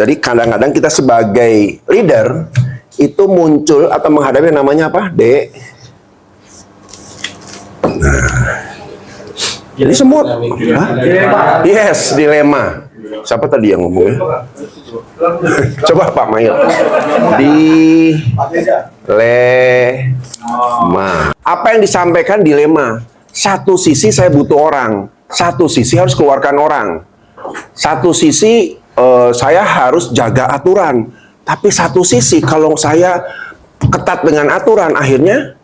Jadi kadang-kadang kita sebagai leader itu muncul atau menghadapi yang namanya apa? Jadi semua, yes, dilema. Siapa tadi yang ngomongnya? Coba Pak Mail. Dilema. Apa yang disampaikan dilema? Satu sisi saya butuh orang, satu sisi harus keluarkan orang, satu sisi saya harus jaga aturan, tapi satu sisi kalau saya ketat dengan aturan akhirnya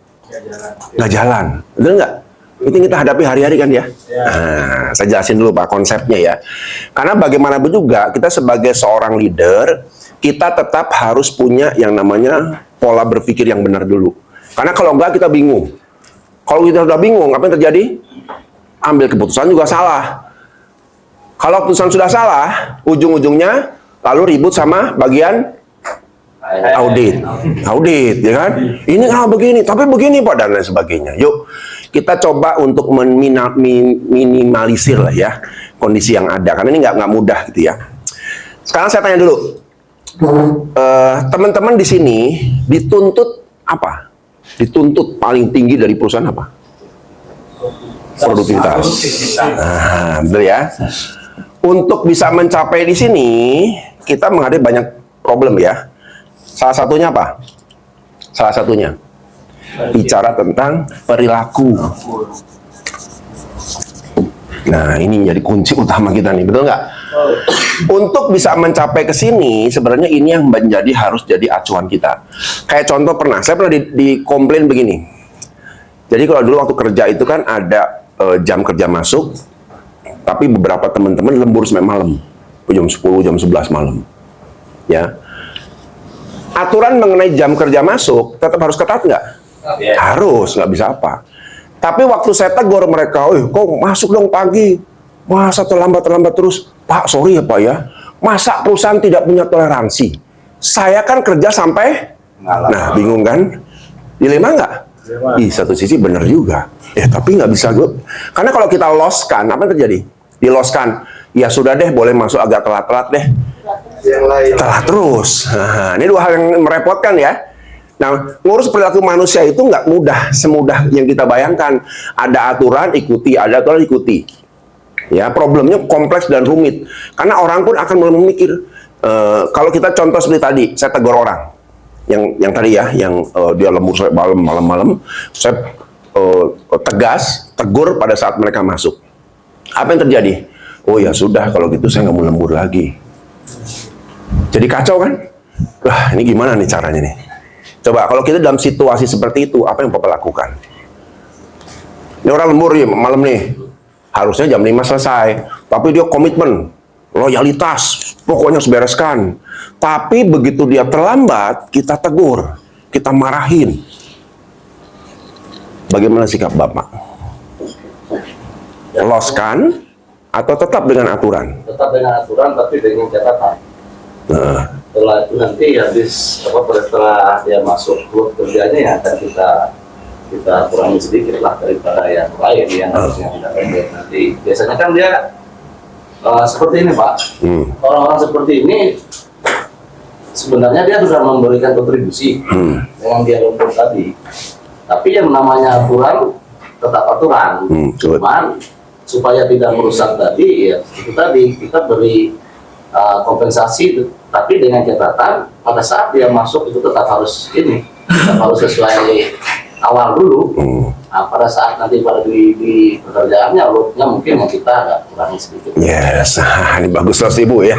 nggak jalan, betul nggak? Itu yang kita hadapi hari-hari kan ya? Nah, saya jelasin dulu Pak konsepnya ya. Karena bagaimanapun juga kita sebagai seorang leader, kita tetap harus punya yang namanya pola berpikir yang benar dulu. Karena kalau enggak kita bingung. Kalau kita sudah bingung, apa yang terjadi? Ambil keputusan juga salah. Kalau keputusan sudah salah, ujung-ujungnya lalu ribut sama bagian audit, ya kan? Ini kalau begini, tapi begini Pak dan lain sebagainya. Yuk, kita coba untuk minimalisir lah ya kondisi yang ada, karena ini nggak mudah gitu ya. Sekarang saya tanya dulu, teman-teman di sini dituntut apa? Dituntut paling tinggi dari perusahaan apa? Produktivitas. Nah, betul ya. Untuk bisa mencapai di sini, kita menghadapi banyak problem ya. Salah satunya apa? Salah satunya bicara tentang perilaku. Nah, ini jadi kunci utama kita nih, betul nggak? Untuk bisa mencapai ke sini, sebenarnya ini yang menjadi harus jadi acuan kita. Kayak contoh saya pernah dikomplain begini. Jadi kalau dulu waktu kerja itu kan ada jam kerja masuk, tapi beberapa teman-teman lembur sampai malam, jam 10, jam 11 malam. Ya. Aturan mengenai jam kerja masuk tetap harus ketat nggak? Harus, nggak bisa apa. Tapi waktu saya tegur mereka, kok masuk dong pagi, masa terlambat terus? Pak, sorry ya Pak ya, masa perusahaan tidak punya toleransi? Saya kan kerja sampai, nah bingung kan? Dilema nggak? Di satu sisi benar juga, ya tapi nggak bisa gue. Karena kalau kita loskan, apa yang terjadi? Diloskan, ya sudah deh, boleh masuk agak telat-telat deh. Telat terus. Nah, ini dua hal yang merepotkan ya. Nah, ngurus perilaku manusia itu nggak mudah, semudah yang kita bayangkan. Ada aturan ikuti, ada aturan ikuti. Ya, problemnya kompleks dan rumit. Karena orang pun akan mulai memikir. Kalau kita contoh seperti tadi, saya tegur orang, yang tadi ya, yang dia lembur sampai malam-malam, saya tegas, tegur pada saat mereka masuk. Apa yang terjadi? Oh ya sudah, kalau gitu saya nggak mau lembur lagi. Jadi kacau kan? Wah, ini gimana nih caranya nih? Coba kalau kita dalam situasi seperti itu, apa yang Bapak lakukan? Ini orang lembur ya malam nih, harusnya jam 5 selesai, tapi dia komitmen, loyalitas, pokoknya harus bereskan. Tapi begitu dia terlambat, kita tegur, kita marahin. Bagaimana sikap Bapak? Loskan atau tetap dengan aturan? Tetap dengan aturan, tapi dengan catatan. Setelah itu nanti habis setelah dia masuk klub kerjanya ya akan kita kurangi sedikit lah daripada yang lain yang harusnya tidak pendek nanti. Biasanya kan dia seperti ini Pak, orang-orang seperti ini sebenarnya dia sudah memberikan kontribusi dengan dia lembur tadi, tapi yang namanya aturan tetap aturan, cuman supaya tidak merusak tadi ya itu tadi kita beri kompensasi, tapi dengan catatan pada saat dia masuk itu tetap harus sesuai awal dulu. Nah, pada saat nanti pada di pekerjaannya loadnya mungkin yang kita agak kurangi sedikit. Yes, ini bagus loh Ibu ya.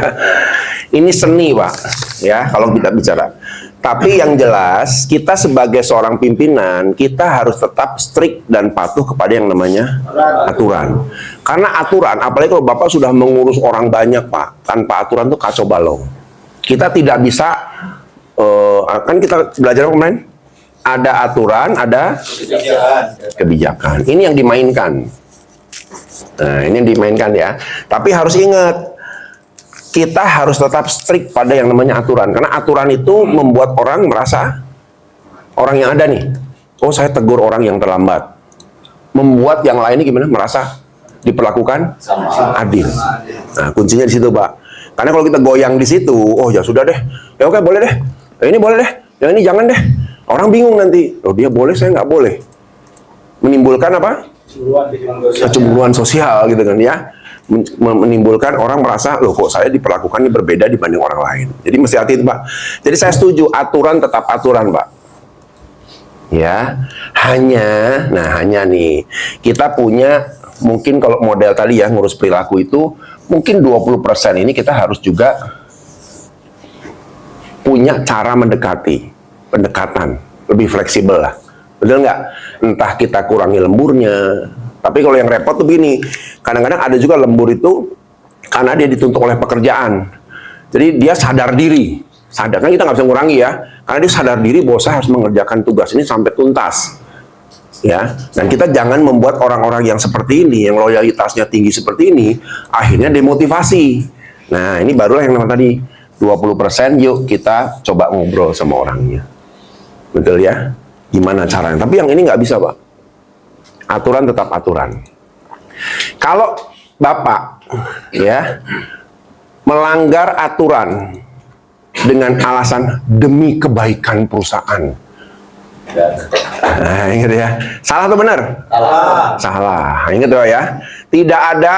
Ini seni Pak ya kalau kita bicara. Tapi yang jelas kita sebagai seorang pimpinan kita harus tetap strict dan patuh kepada yang namanya aturan. Karena aturan, apalagi kalau Bapak sudah mengurus orang banyak Pak, tanpa aturan itu kacau balau. Kita tidak bisa, kan kita belajar kemarin, ada aturan, ada kebijakan. Ini yang dimainkan. Nah, ini yang dimainkan ya. Tapi harus ingat, kita harus tetap strict pada yang namanya aturan. Karena aturan itu membuat orang merasa, orang yang ada nih, oh saya tegur orang yang terlambat. Membuat yang lainnya gimana? Merasa diperlakukan Sama. adil. Nah, kuncinya di situ, Pak. Karena kalau kita goyang di situ, oh ya sudah deh, ya oke boleh deh, ini boleh deh, yang ini jangan deh. Orang bingung nanti, oh dia boleh, saya nggak boleh. Menimbulkan apa? Kecemburuan sosial gitu kan ya. Menimbulkan orang merasa, loh kok saya diperlakukan berbeda dibanding orang lain. Jadi mesti hati itu, Pak. Jadi saya setuju, aturan tetap aturan, Pak. Ya, hanya nih, kita punya, mungkin kalau model tadi ya, ngurus perilaku itu, mungkin 20% ini kita harus juga punya cara pendekatan, lebih fleksibel lah. Betul nggak? Entah kita kurangi lemburnya. Tapi kalau yang repot tuh begini, kadang-kadang ada juga lembur itu karena dia dituntut oleh pekerjaan. Jadi dia sadar diri. Sadar, kan kita nggak bisa ngurangi ya. Karena dia sadar diri bahwa saya harus mengerjakan tugas ini sampai tuntas. Ya, dan kita jangan membuat orang-orang yang seperti ini, yang loyalitasnya tinggi seperti ini, akhirnya demotivasi. Nah, ini barulah yang namanya tadi, 20% yuk kita coba ngobrol sama orangnya. Betul ya? Gimana caranya? Tapi yang ini nggak bisa, Pak. Aturan tetap aturan. Kalau Bapak ya melanggar aturan dengan alasan demi kebaikan perusahaan, nah, ingat ya, salah atau benar? Salah. Ingat ya, tidak ada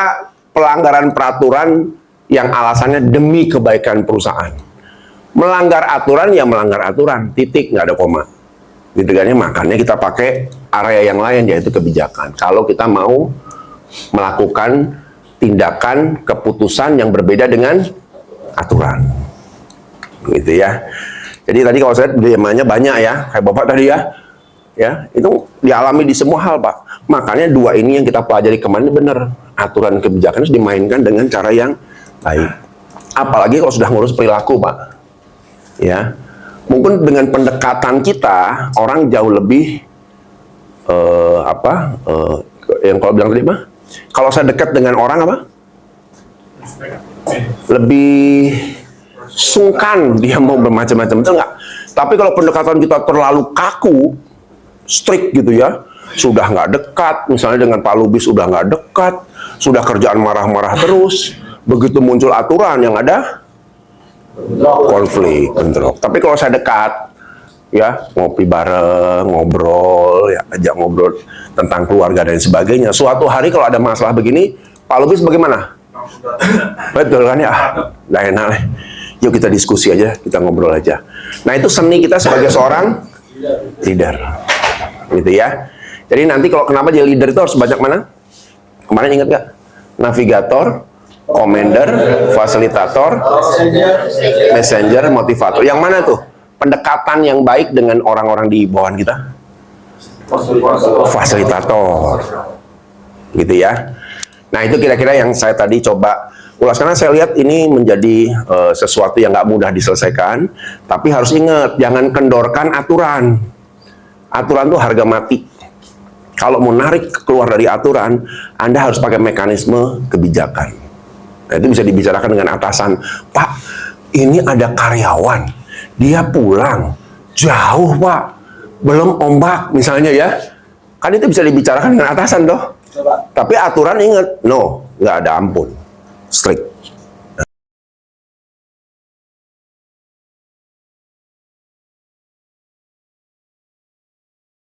pelanggaran peraturan yang alasannya demi kebaikan perusahaan. Melanggar aturan ya melanggar aturan, titik, nggak ada koma. Gitu kan ya, makanya kita pakai area yang lain, yaitu kebijakan. Kalau kita mau melakukan tindakan keputusan yang berbeda dengan aturan, gitu ya. Jadi tadi kalau saya diamannya banyak ya, kayak Bapak tadi ya, itu dialami di semua hal, Pak. Makanya dua ini yang kita pelajari kemarin benar, aturan kebijakan harus dimainkan dengan cara yang baik. Apalagi kalau sudah ngurus perilaku, Pak. Ya, mungkin dengan pendekatan kita orang jauh lebih yang kalau bilang tadi, Pak, kalau saya dekat dengan orang apa? Lebih sungkan dia mau bermacam-macam, betul nggak? Tapi kalau pendekatan kita terlalu kaku, strict gitu ya, sudah nggak dekat, misalnya dengan Pak Lubis sudah nggak dekat, sudah kerjaan marah-marah terus, begitu muncul aturan yang ada konflik, bentrok. Tapi kalau saya dekat, ya ngopi bareng, ngobrol, ya ajak ngobrol tentang keluarga dan sebagainya. Suatu hari kalau ada masalah begini, Pak Lubis bagaimana? Betul kan ya? Nggak enak nih. Yuk kita diskusi aja, kita ngobrol aja. Nah itu seni kita sebagai seorang leader, gitu ya. Jadi nanti kalau kenapa jadi leader itu harus banyak mana? Kemarin ingat nggak? Navigator, commander, fasilitator, messenger, motivator. Yang mana tuh? Pendekatan yang baik dengan orang-orang di bawahan kita? Fasilitator, gitu ya. Nah itu kira-kira yang saya tadi coba ulas, karena saya lihat ini menjadi sesuatu yang nggak mudah diselesaikan. Tapi harus ingat, jangan kendorkan aturan. Aturan tuh harga mati. Kalau mau narik keluar dari aturan, Anda harus pakai mekanisme kebijakan. Nah, itu bisa dibicarakan dengan atasan. Pak, ini ada karyawan, dia pulang jauh, Pak, belum ombak misalnya ya. Kan itu bisa dibicarakan dengan atasan, toh. Tapi aturan ingat, no, nggak ada ampun, strict.